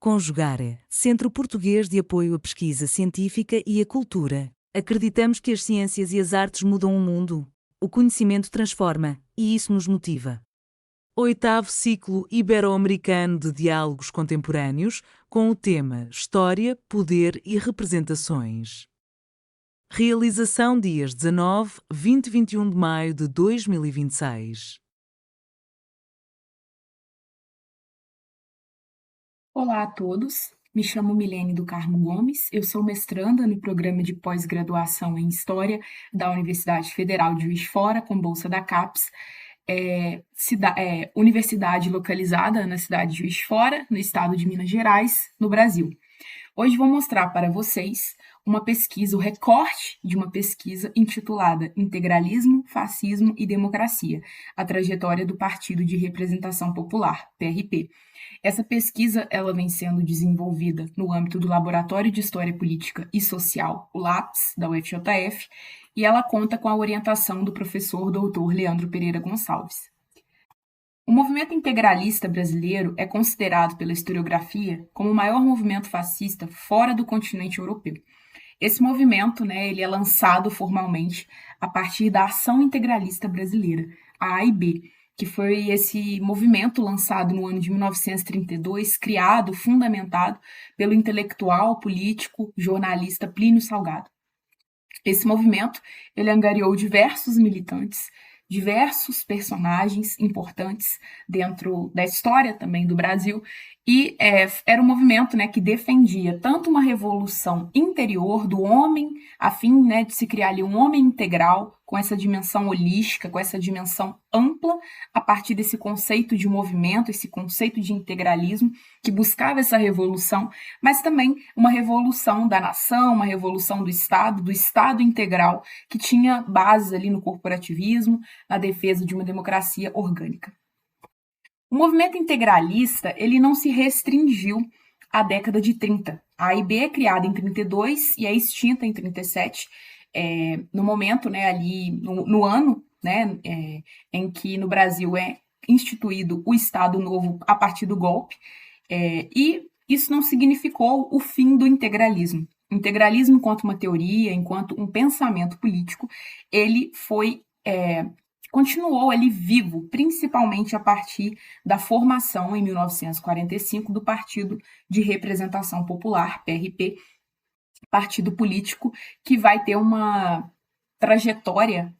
Conjugare, Centro Português de Apoio à Pesquisa Científica e à Cultura. Acreditamos que as ciências e as artes mudam o mundo. O conhecimento transforma, e isso nos motiva. Oitavo ciclo ibero-americano de diálogos contemporâneos, com o tema História, Poder e Representações. Realização dias 19, 20 e 21 de maio de 2026. Olá a todos, me chamo Milene do Carmo Gomes, eu sou mestranda no programa de pós-graduação em História da Universidade Federal de Juiz de Fora, com bolsa da CAPES, universidade localizada na cidade de Juiz de Fora, no estado de Minas Gerais, no Brasil. Hoje vou mostrar para vocês uma pesquisa, o recorte de uma pesquisa intitulada Integralismo, Fascismo e Democracia, a trajetória do Partido de Representação Popular, PRP. Essa pesquisa ela vem sendo desenvolvida no âmbito do Laboratório de História Política e Social, o LAPS, da UFJF, e ela conta com a orientação do professor doutor Leandro Pereira Gonçalves. O movimento integralista brasileiro é considerado pela historiografia como o maior movimento fascista fora do continente europeu. Esse movimento, ele é lançado formalmente a partir da Ação Integralista Brasileira, a AIB, que foi esse movimento lançado no ano de 1932, criado, fundamentado pelo intelectual, político, jornalista Plínio Salgado. Esse movimento, ele angariou diversos militantes, diversos personagens importantes dentro da história também do Brasil, e era um movimento que defendia tanto uma revolução interior do homem, a fim de se criar ali um homem integral, com essa dimensão holística, com essa dimensão ampla, a partir desse conceito de movimento, esse conceito de integralismo, que buscava essa revolução, mas também uma revolução da nação, uma revolução do Estado integral, que tinha bases ali no corporativismo, na defesa de uma democracia orgânica. O movimento integralista ele não se restringiu à década de 30. A AIB é criada em 32 e é extinta em 37, no momento, ali, no ano, em que no Brasil é instituído o Estado Novo a partir do golpe, e isso não significou o fim do integralismo. O integralismo, enquanto uma teoria, enquanto um pensamento político, ele continuou ali vivo, principalmente a partir da formação, em 1945, do Partido de Representação Popular, PRP, partido político que vai ter uma trajetória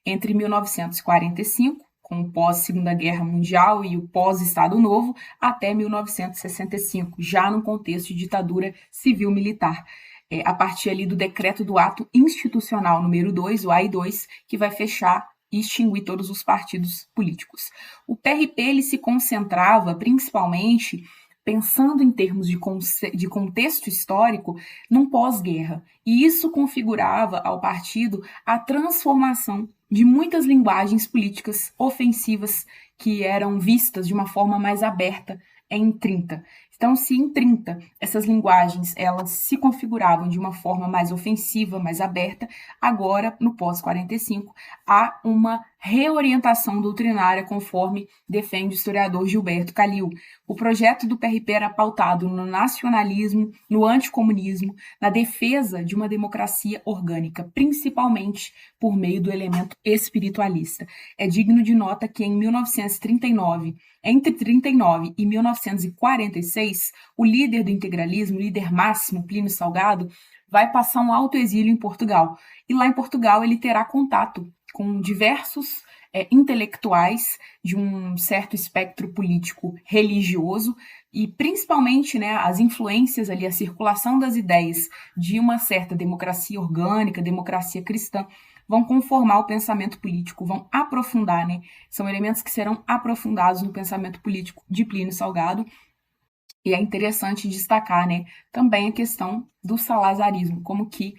entre 1945, com o pós-Segunda Guerra Mundial e o pós-Estado Novo, até 1965, já no contexto de ditadura civil-militar. A partir ali do decreto do ato institucional número 2, o AI2, que vai fechar e extinguir todos os partidos políticos. O PRP ele se concentrava principalmente pensando em termos de contexto histórico num pós-guerra, e isso configurava ao partido a transformação de muitas linguagens políticas ofensivas que eram vistas de uma forma mais aberta em 30. Então, se em 30 essas linguagens elas se configuravam de uma forma mais ofensiva, mais aberta, agora, no pós-45, há uma reorientação doutrinária, conforme defende o historiador Gilberto Calil. O projeto do PRP era pautado no nacionalismo, no anticomunismo, na defesa de uma democracia orgânica, principalmente por meio do elemento espiritualista. É digno de nota que em 1939, entre 39 e 1946, o líder do integralismo, o líder máximo, Plínio Salgado, vai passar um autoexílio em Portugal. E lá em Portugal ele terá contato com diversos intelectuais de um certo espectro político religioso e principalmente as influências ali, a circulação das ideias de uma certa democracia orgânica, democracia cristã, vão conformar o pensamento político, vão aprofundar, são elementos que serão aprofundados no pensamento político de Plínio Salgado. E é interessante destacar, também a questão do salazarismo, como que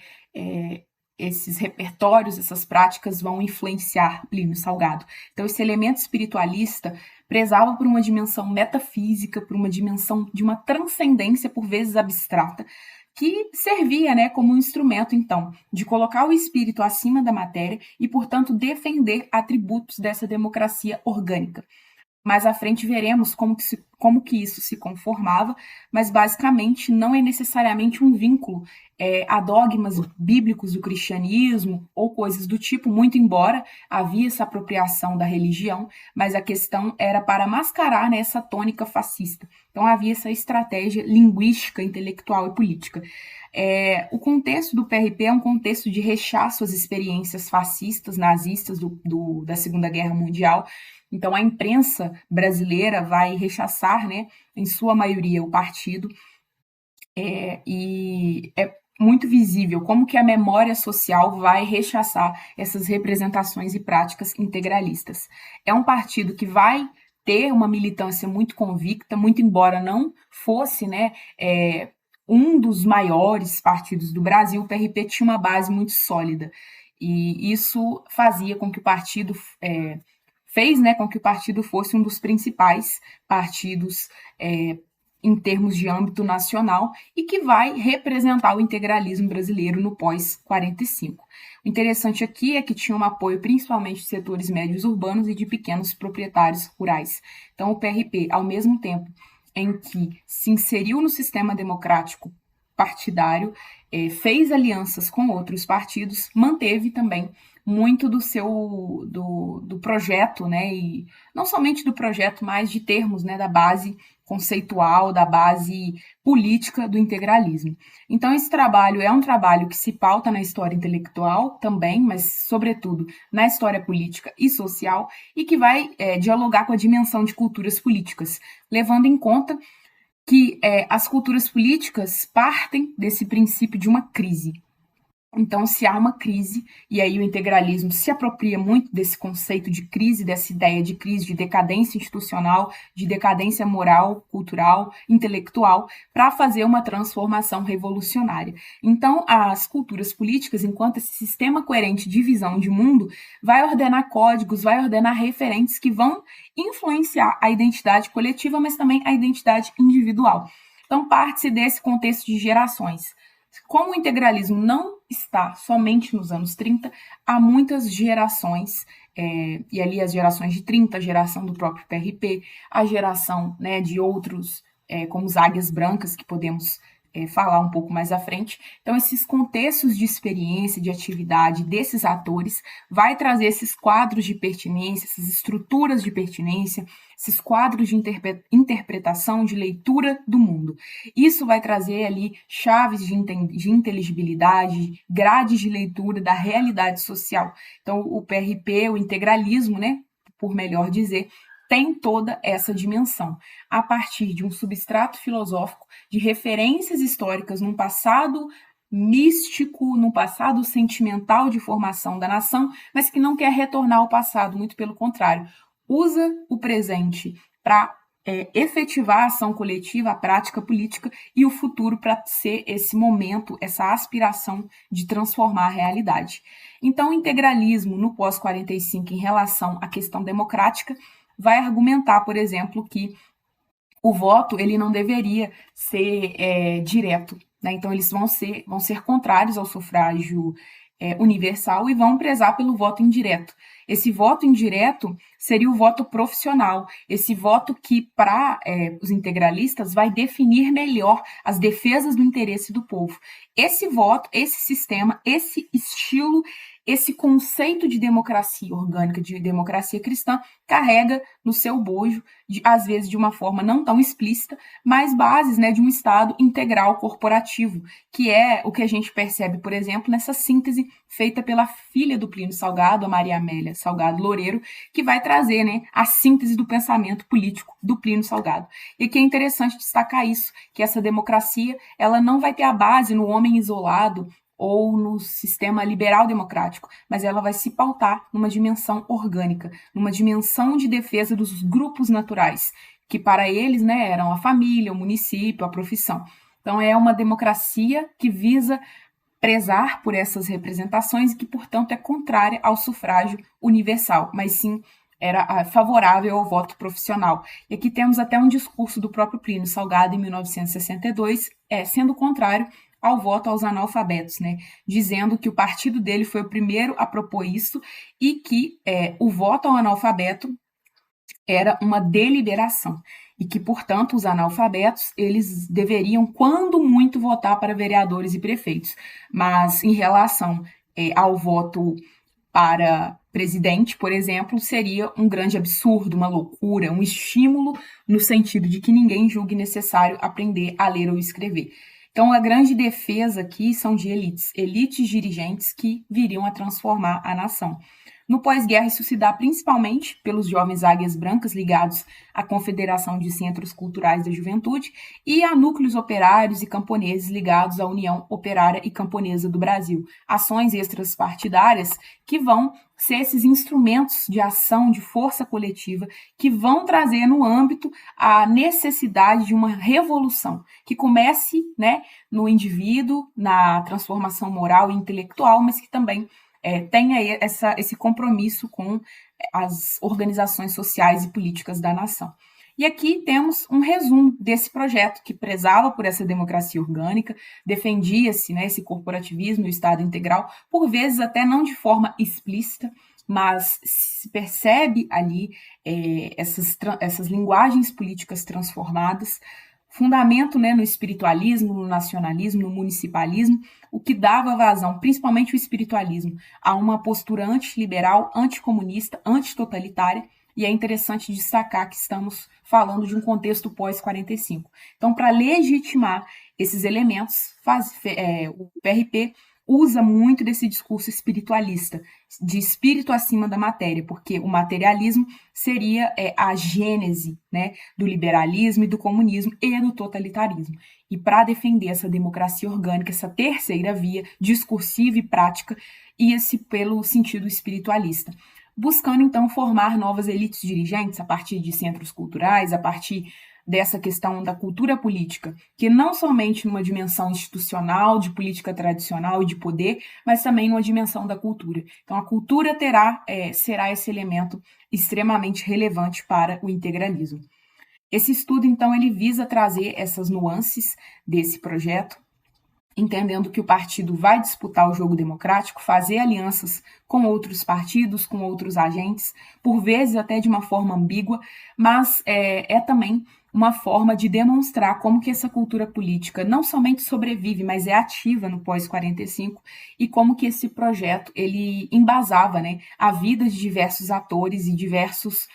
esses repertórios, essas práticas vão influenciar Plínio Salgado. Então, esse elemento espiritualista prezava por uma dimensão metafísica, por uma dimensão de uma transcendência, por vezes abstrata, que servia como um instrumento, então, de colocar o espírito acima da matéria e, portanto, defender atributos dessa democracia orgânica. Mais à frente veremos como que isso se conformava, mas basicamente não é necessariamente um vínculo a dogmas bíblicos do cristianismo ou coisas do tipo, muito embora havia essa apropriação da religião, mas a questão era para mascarar, né, essa tônica fascista. Então havia essa estratégia linguística, intelectual e política. O contexto do PRP é um contexto de rechaço às experiências fascistas, nazistas da Segunda Guerra Mundial. Então, a imprensa brasileira vai rechaçar, né, em sua maioria, o partido, e é muito visível como que a memória social vai rechaçar essas representações e práticas integralistas. É um partido que vai ter uma militância muito convicta, muito embora não fosse, né, um dos maiores partidos do Brasil, o PRP tinha uma base muito sólida. E isso fazia com que o partido fez, né, com que o partido fosse um dos principais partidos em termos de âmbito nacional e que vai representar o integralismo brasileiro no pós-45. O interessante aqui é que tinha um apoio principalmente de setores médios urbanos e de pequenos proprietários rurais. Então, o PRP, ao mesmo tempo em que se inseriu no sistema democrático partidário, fez alianças com outros partidos, manteve também muito do projeto, né, e não somente do projeto, mas de termos, né, da base conceitual, da base política do integralismo. Então, esse trabalho é um trabalho que se pauta na história intelectual também, mas, sobretudo, na história política e social, e que vai dialogar com a dimensão de culturas políticas, levando em conta que as culturas políticas partem desse princípio de uma crise. Então, se há uma crise, e aí o integralismo se apropria muito desse conceito de crise, dessa ideia de crise, de decadência institucional, de decadência moral, cultural, intelectual, para fazer uma transformação revolucionária. Então, as culturas políticas, enquanto esse sistema coerente de visão de mundo, vai ordenar códigos, vai ordenar referentes que vão influenciar a identidade coletiva, mas também a identidade individual. Então, parte-se desse contexto de gerações. Como o integralismo não está somente nos anos 30, há muitas gerações, e ali as gerações de 30, a geração do próprio PRP, a geração, né, de outros, como os Águias Brancas, que podemos falar um pouco mais à frente. Então, esses contextos de experiência, de atividade desses atores, vai trazer esses quadros de pertinência, essas estruturas de pertinência, esses quadros de interpretação, de leitura do mundo. Isso vai trazer ali chaves de inteligibilidade, grades de leitura da realidade social. Então, o PRP, o integralismo, né, por melhor dizer, tem toda essa dimensão, a partir de um substrato filosófico, de referências históricas num passado místico, num passado sentimental de formação da nação, mas que não quer retornar ao passado, muito pelo contrário, usa o presente para efetivar a ação coletiva, a prática política, e o futuro para ser esse momento, essa aspiração de transformar a realidade. Então, o integralismo no pós-45 em relação à questão democrática vai argumentar, por exemplo, que o voto ele não deveria ser direto, né? Então eles vão ser contrários ao sufrágio universal e vão prezar pelo voto indireto. Esse voto indireto seria o voto profissional, esse voto que, para os integralistas, vai definir melhor as defesas do interesse do povo. Esse voto, esse sistema, esse estilo, esse conceito de democracia orgânica, de democracia cristã, carrega no seu bojo, às vezes de uma forma não tão explícita, mas bases, né, de um Estado integral corporativo, que é o que a gente percebe, por exemplo, nessa síntese feita pela filha do Plínio Salgado, a Maria Amélia Salgado Loureiro, que vai trazer, né, a síntese do pensamento político do Plínio Salgado. E que é interessante destacar isso, que essa democracia ela não vai ter a base no homem isolado, ou no sistema liberal democrático, mas ela vai se pautar numa dimensão orgânica, numa dimensão de defesa dos grupos naturais, que para eles, né, eram a família, o município, a profissão. Então é uma democracia que visa prezar por essas representações e que, portanto, é contrária ao sufrágio universal, mas sim era favorável ao voto profissional. E aqui temos até um discurso do próprio Plínio Salgado, em 1962, sendo contrário ao voto aos analfabetos, né? Dizendo que o partido dele foi o primeiro a propor isso e que o voto ao analfabeto era uma deliberação e que, portanto, os analfabetos, eles deveriam, quando muito, votar para vereadores e prefeitos. Mas, em relação ao voto para presidente, por exemplo, seria um grande absurdo, uma loucura, um estímulo no sentido de que ninguém julgue necessário aprender a ler ou escrever. Então, a grande defesa aqui são de elites dirigentes que viriam a transformar a nação. No pós-guerra, isso se dá principalmente pelos jovens águias brancas ligados à Confederação de Centros Culturais da Juventude e a núcleos operários e camponeses ligados à União Operária e Camponesa do Brasil. Ações extras partidárias que vão ser esses instrumentos de ação, de força coletiva, que vão trazer no âmbito a necessidade de uma revolução, que comece, né, no indivíduo, na transformação moral e intelectual, mas que também tenha esse compromisso com as organizações sociais e políticas da nação. E aqui temos um resumo desse projeto que prezava por essa democracia orgânica, defendia-se, né, esse corporativismo e o Estado integral, por vezes até não de forma explícita, mas se percebe ali essas linguagens políticas transformadas, fundamento, né, no espiritualismo, no nacionalismo, no municipalismo, o que dava vazão, principalmente o espiritualismo, a uma postura antiliberal, anticomunista, antitotalitária, e é interessante destacar que estamos falando de um contexto pós-45. Então, para legitimar esses elementos, o PRP usa muito desse discurso espiritualista, de espírito acima da matéria, porque o materialismo seria a gênese, né, do liberalismo e do comunismo e do totalitarismo. E para defender essa democracia orgânica, essa terceira via discursiva e prática, ia-se pelo sentido espiritualista, buscando então formar novas elites dirigentes a partir de centros culturais, a partir dessa questão da cultura política, que não somente numa dimensão institucional, de política tradicional e de poder, mas também numa dimensão da cultura. Então, a cultura será esse elemento extremamente relevante para o integralismo. Esse estudo, então, ele visa trazer essas nuances desse projeto, entendendo que o partido vai disputar o jogo democrático, fazer alianças com outros partidos, com outros agentes, por vezes até de uma forma ambígua, mas é também uma forma de demonstrar como que essa cultura política não somente sobrevive, mas é ativa no pós-45 e como que esse projeto ele embasava, né, a vida de diversos atores e diversas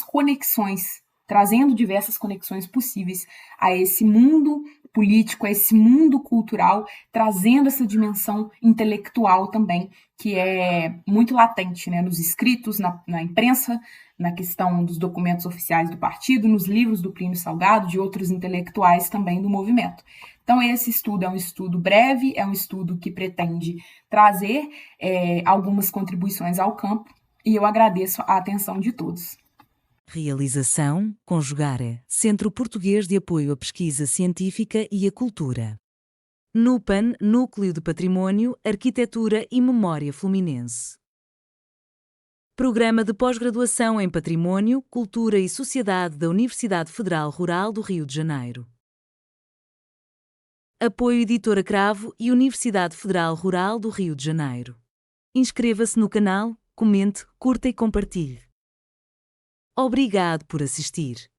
conexões, trazendo diversas conexões possíveis a esse mundo político, a esse mundo cultural, trazendo essa dimensão intelectual também, que é muito latente, né, nos escritos, na imprensa, na questão dos documentos oficiais do partido, nos livros do Plínio Salgado, de outros intelectuais também do movimento. Então, esse estudo é um estudo breve, é um estudo que pretende trazer algumas contribuições ao campo, e eu agradeço a atenção de todos. Realização, Conjugare, Centro Português de Apoio à Pesquisa Científica e à Cultura. NUPAN, Núcleo de Património, Arquitetura e Memória Fluminense. Programa de Pós-Graduação em Património, Cultura e Sociedade da Universidade Federal Rural do Rio de Janeiro. Apoio Editora Cravo e Universidade Federal Rural do Rio de Janeiro. Inscreva-se no canal, comente, curta e compartilhe. Obrigado por assistir.